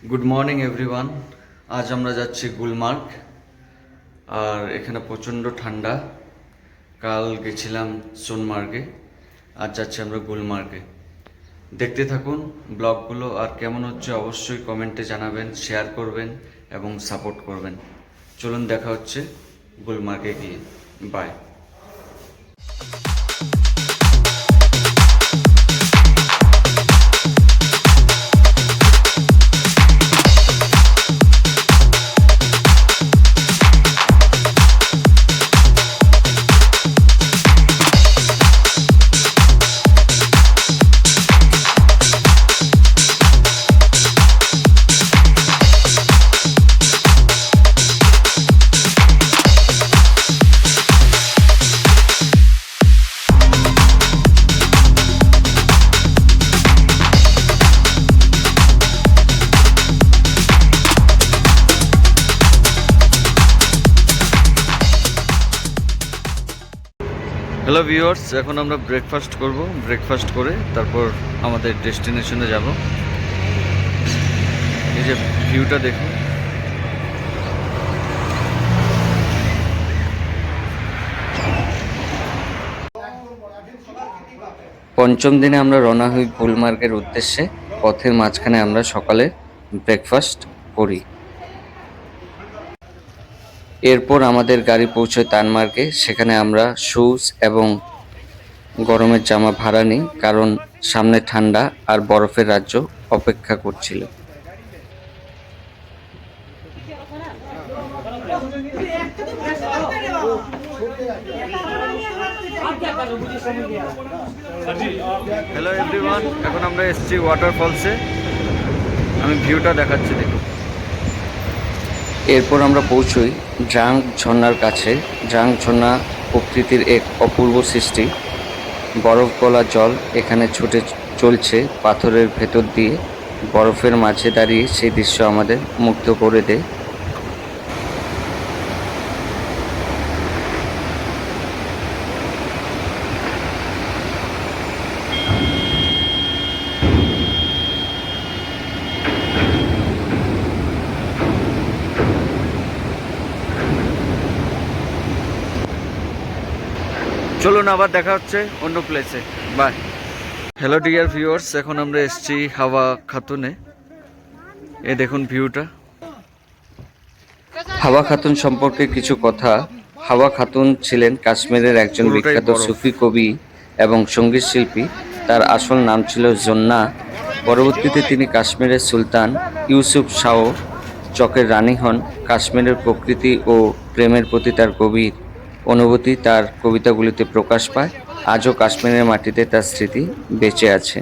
Good morning everyone. আজ আমরা যাচ্ছি গুলমার্গ। আর এখানে প্রচণ্ড ঠান্ডা। কাল গেছিলাম সোনমার্গে, আজ যাচ্ছি আমরা গুলমার্গে। দেখতে থাকুন ব্লগগুলো, আর কেমন হচ্ছে অবশ্যই কমেন্টে জানাবেন, শেয়ার করবেন এবং সাপোর্ট করবেন। চলুন দেখা হচ্ছে গুলমার্গে গিয়ে। বাই। হ্যালো ভিউয়ার্স, এখন আমরা ব্রেকফাস্ট করব। ব্রেকফাস্ট করে তারপর আমাদের ডেস্টিনেশনে যাব। এই যে ভিউটা দেখুন। পঞ্চম দিনে আমরা রওনা হই গুলমার্গের উদ্দেশ্যে। পথের মাঝখানে আমরা সকালে ব্রেকফাস্ট করি। এরপর আমাদের গাড়ি পৌঁছয় তানমার্গে। সেখানে আমরা শুজ এবং গরমের জামা ভাড়া নিই, কারণ সামনে ঠান্ডা আর বরফের রাজ্য অপেক্ষা করছিল। হ্যালো এভরিওয়ান, এখন আমরা এসেছি ওয়াটারফলসে। আমি ভিউটা দেখাচ্ছি, দেখুন। এরপর আমরা পৌঁছই ড্রাং ঝর্ণার কাছে। ড্রাং ঝর্ণা প্রকৃতির এক অপূর্ব সৃষ্টি। বরফ গলা জল এখানে ছুটে চলছে পাথরের ভেতর দিয়ে। বরফের মাঝে দাঁড়িয়ে সেই দৃশ্য আমাদের মুগ্ধ করে দেয়। চলুন আবার দেখা হচ্ছে অন্য প্লেসে। বাই। হ্যালো ডিয়ার ভিউয়ার্স, এখন আমরা এসেছি হাওয়া খাতুনে। এ দেখুন ভিউটা। হাওয়া খাতুন সম্পর্কে কিছু কথা। হাওয়া খাতুন ছিলেন কাশ্মীরের একজন বিখ্যাত সুফি কবি এবং সঙ্গীত শিল্পী। তার আসল নাম ছিল জন্না। পরবর্তীতে তিনি কাশ্মীরের সুলতান ইউসুফ শাহ চকের রানী হন। কাশ্মীরের প্রকৃতি ও প্রেমের প্রতি তার গভীর অনুভূতি তার কবিতাগুলিতে প্রকাশ পায়। আজও কাশ্মীরের মাটিতে তার স্মৃতি বেঁচে আছে।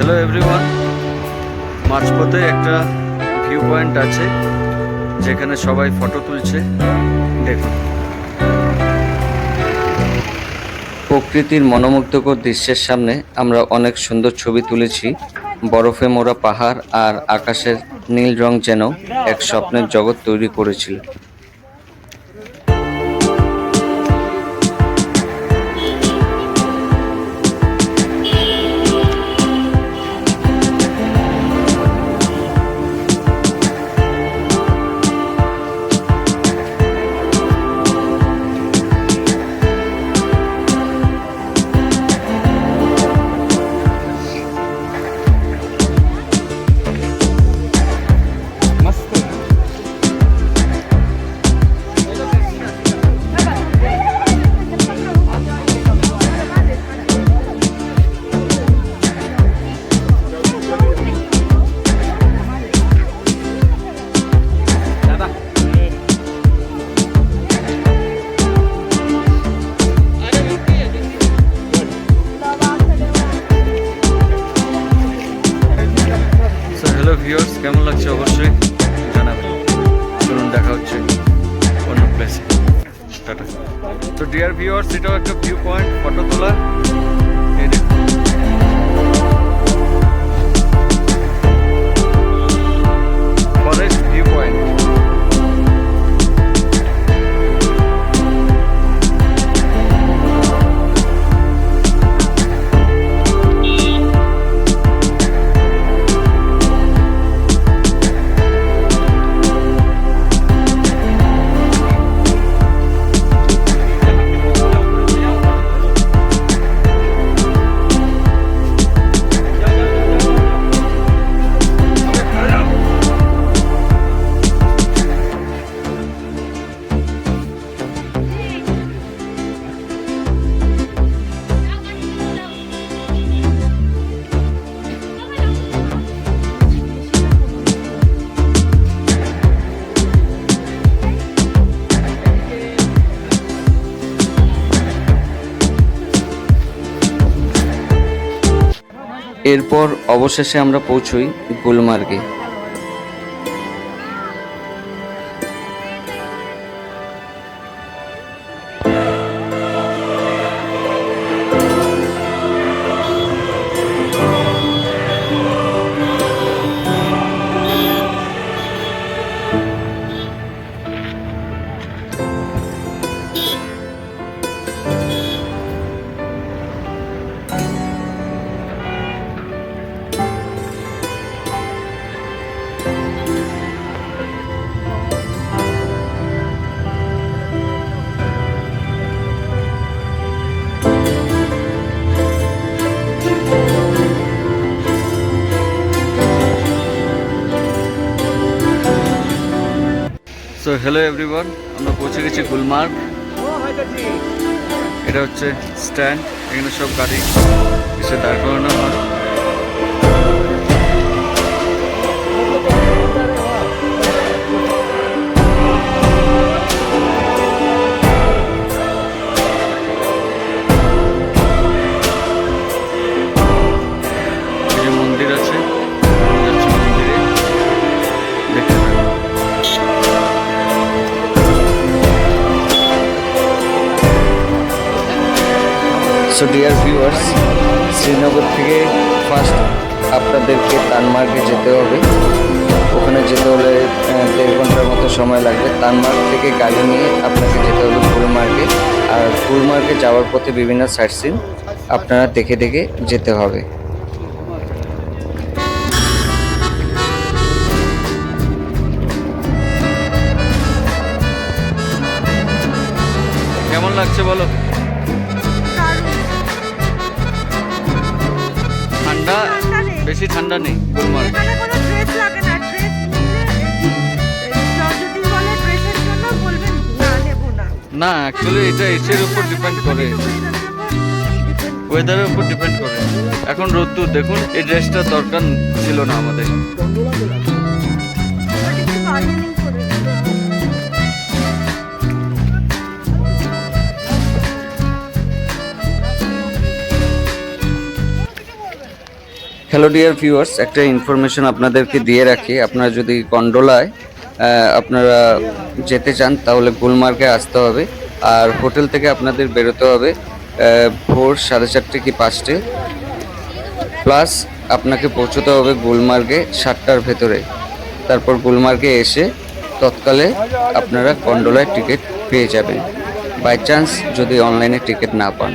হ্যালো এভরিওয়ান, মাঝপথে একটা ভিউ পয়েন্ট আছে যেখানে সবাই ফটো তুলছে। দেখুন, প্রকৃতির মনোমুগ্ধকর দৃশ্যের সামনে আমরা অনেক সুন্দর ছবি তুলেছি। বরফে মোড়া পাহাড় আর আকাশের নীল রং যেন এক স্বপ্নের জগৎ তৈরি করেছিল। হ্যালো ভিউয়ার্স, কেমন লাগছে অবশ্যই জানাবেন। চলুন দেখা হচ্ছে অন্য প্লেসে। টাটা। তো ডিয়ার ভিউয়ার্স, এটাও একটা ভিউ পয়েন্ট, ফটো তোলা। এই দেখুন, ফরেস্ট ভিউ পয়েন্ট। এরপর অবশেষে আমরা পৌঁছই গুলমার্গে। সো হ্যালো এভরিওয়ান, আমরা পৌঁছে গেছি গুলমার্গ। এটা হচ্ছে স্ট্যান্ড, এখানে সব গাড়ি এসে দাঁড় করানো হয়। এই যে মন্দির আছে, মন্দিরে দেখতে পাবেন। সো ডিয়ার ভিউয়ার্স, শ্রীনগর থেকে ফার্স্ট আপনাদেরকে তানমার্গে যেতে হবে। ওখানে যেতে হলে 1.5 ঘন্টার মতো সময় লাগবে। তানমার্গ থেকে গাড়ি নিয়ে আপনাকে যেতে হবে গুলমার্গে। আর গুলমার্গে যাওয়ার পথে বিভিন্ন সাইট সিন আপনারা দেখে দেখে যেতে হবে। কেমন লাগছে বলো? ঠান্ডা, বেশি ঠান্ডা নেই গুলমার্গ। এখানে কোনো ড্রেস লাগে না, ড্রেস যদি বলে ড্রেসের জন্য বলবেন না, নেব না। না, অ্যাকচুয়ালি এটা এসের উপর ডিপেন্ড করে, ওয়েদারের উপর ডিপেন্ড করে। এখন রোদ্দুর দেখুন, এই ড্রেসটা দরকার ছিল না আমাদের। হ্যালো ডিয়ার ভিউয়ার্স, একটা ইনফরমেশন আপনাদেরকে দিয়ে রাখি। আপনারা যদি গন্ডোলায় আপনারা যেতে চান তাহলে গুলমার্গে আসতে হবে। আর হোটেল থেকে আপনাদের বেরোতে হবে ভোর 4:30 কি 5টে, প্লাস আপনাকে পৌঁছতে হবে গুলমার্গে 7টার ভেতরে। তারপর গুলমার্গে এসে তৎকালে আপনারা গন্ডোলায় টিকিট পেয়ে যাবেন, বাই চান্স যদি অনলাইনে টিকিট না পান।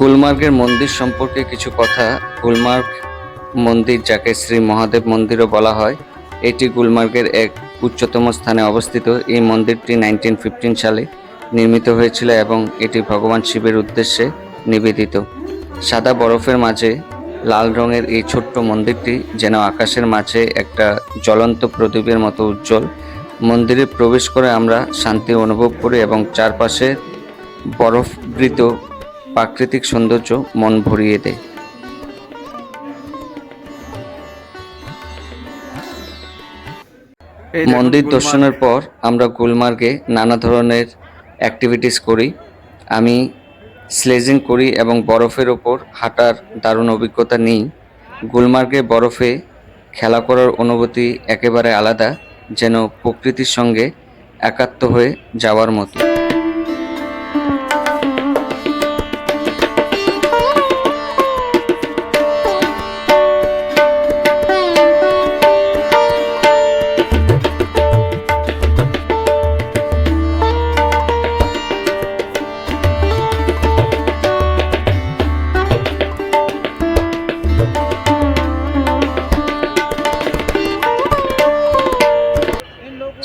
গুলমার্গের মন্দির সম্পর্কে কিছু কথা। গুলমার্গ মন্দির, যাকে শ্রী মহাদেব মন্দিরও বলা হয়, এটি গুলমার্গের এক উচ্চতম স্থানে অবস্থিত। এই মন্দিরটি 1915 সালে নির্মিত হয়েছিল এবং এটি ভগবান শিবের উদ্দেশ্যে নিবেদিত। সাদা বরফের মাঝে লাল রঙের এই ছোট্ট মন্দিরটি যেন আকাশের মাঝে একটা জ্বলন্ত প্রদীপের মতো উজ্জ্বল। মন্দিরে প্রবেশ করে আমরা শান্তি অনুভব করি এবং চারপাশে বরফবৃত প্রাকৃতিক সৌন্দর্য মন ভরিয়ে দেয়। মন্দির দর্শনের পর আমরা গুলমার্গে নানা ধরনের অ্যাক্টিভিটিস করি। আমি স্লেজিং করি এবং বরফের ওপর হাঁটার দারুণ অভিজ্ঞতা নিই। গুলমার্গে বরফে খেলা করার অনুভূতি একেবারে আলাদা, যেন প্রকৃতির সঙ্গে একাত্ম হয়ে যাওয়ার মতো।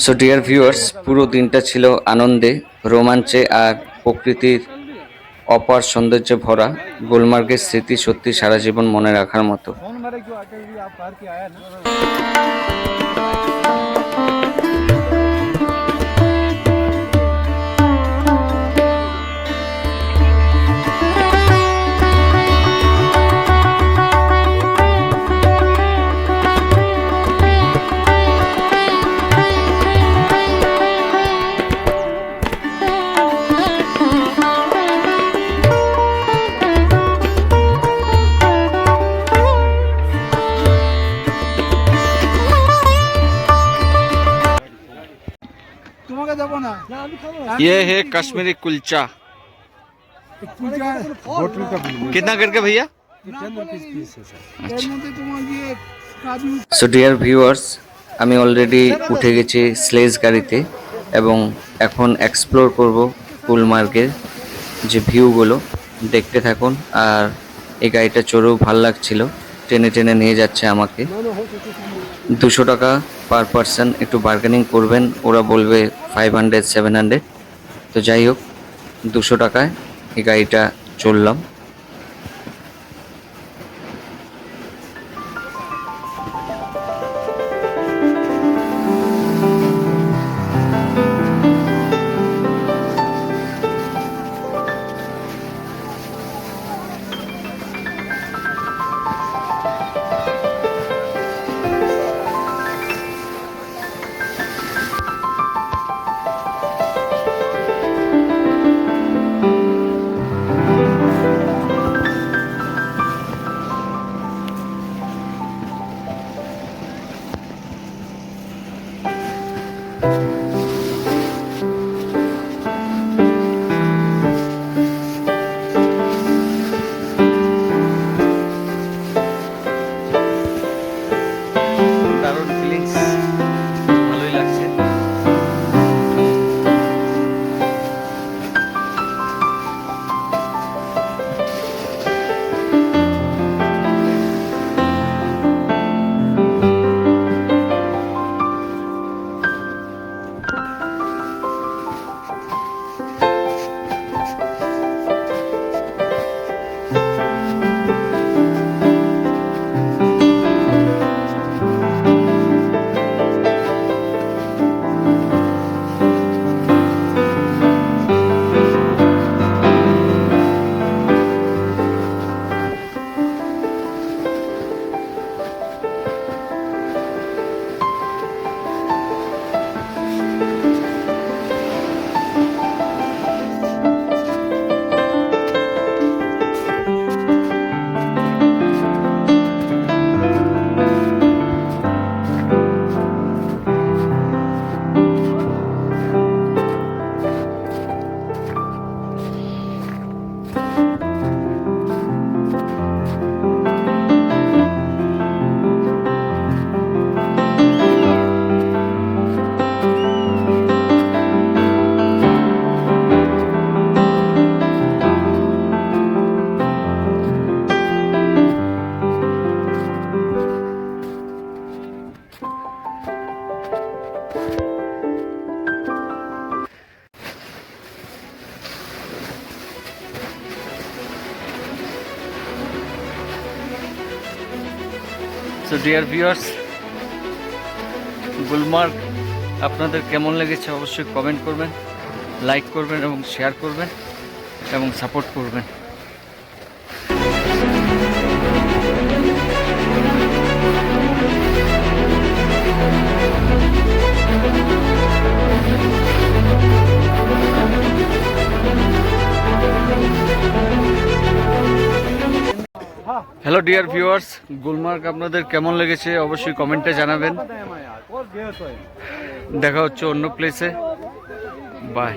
সো ডিয়ার ভিউয়ার্স, পুরো দিনটা ছিল আনন্দে, রোমাঞ্চে আর প্রকৃতির অপার সৌন্দর্যে ভরা। গুলমার্গের স্মৃতি সত্যি সারা জীবন মনে রাখার মতো। ये है कश्मीरी कुलचा। कितना करके भैया? সো ডিয়ার ভিউয়ার্স, আমি অলরেডি উঠে গেছি স্লেজ গাড়িতে এবং এখন এক্সপ্লোর করব গুলমার্গের যে ভিউগুলো। দেখতে থাকুন। আর এই গাড়িটা চড়েও ভাল লাগছিল, টেনে টেনে নিয়ে যাচ্ছে আমাকে। 200 টাকা পার পারসন, একটু বার্গেনিং করবেন, ওরা বলবে 500-700। তো যাই হোক, 200 টাকায় এই গাড়িটা চললাম। সো ডিয়ার ভিউয়ার্স, গুলমার্গ আপনাদের কেমন লেগেছে অবশ্যই কমেন্ট করবেন, লাইক করবেন এবং শেয়ার করবেন এবং সাপোর্ট করবেন। হ্যালো ডিয়ার ভিউয়ার্স, গুলমার্গ আপনাদের কেমন লেগেছে অবশ্যই কমেন্টে জানাবেন। দেখা হচ্ছে অন্য প্লেসে। বাই।